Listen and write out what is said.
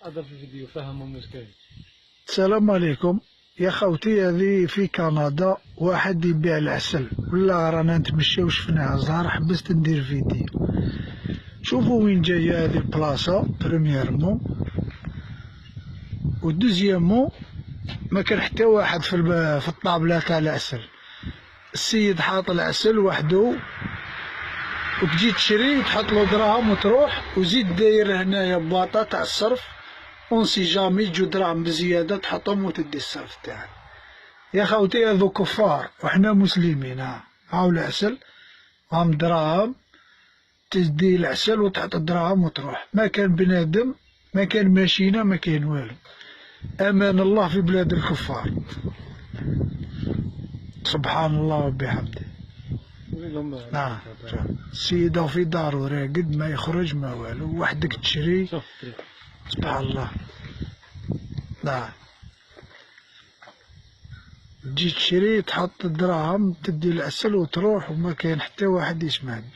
هذا في الفيديو فهموا مشكل. السلام عليكم يا خوتي. هذه في كندا واحد يبيع العسل، ولا رانا نتمشى وشفناه زهر، حبست ندير فيديو. شوفوا وين جايه هذه البلاصه. بريميرمون ودوزيامون ما كان حتى واحد في الطابله تاع العسل. السيد حاط العسل وحده، وتجي تشري وتحط له دراهم وتروح، وزيد داير هنايا باطا تاع الصرف، اونسي جامي تجو دراهم بزياده تحطهم وتدي الصرف تاعك. يا خوتي هذو كفار وحنا مسلمين. هاو العسل، هاهم دراهم، تدي العسل وتحط الدراهم وتروح. ما كان بنادم، ما كان ماشينه، ما كان والو. امان الله في بلاد الكفار. سبحان الله وبحمده. السيدة في دارو راقد، ما يخرج ما والو، وحدك تشري. سبحان الله. تجي تشري، تحط الدراهم، تدي العسل وتروح، وما كاين حتى واحد يسمعني.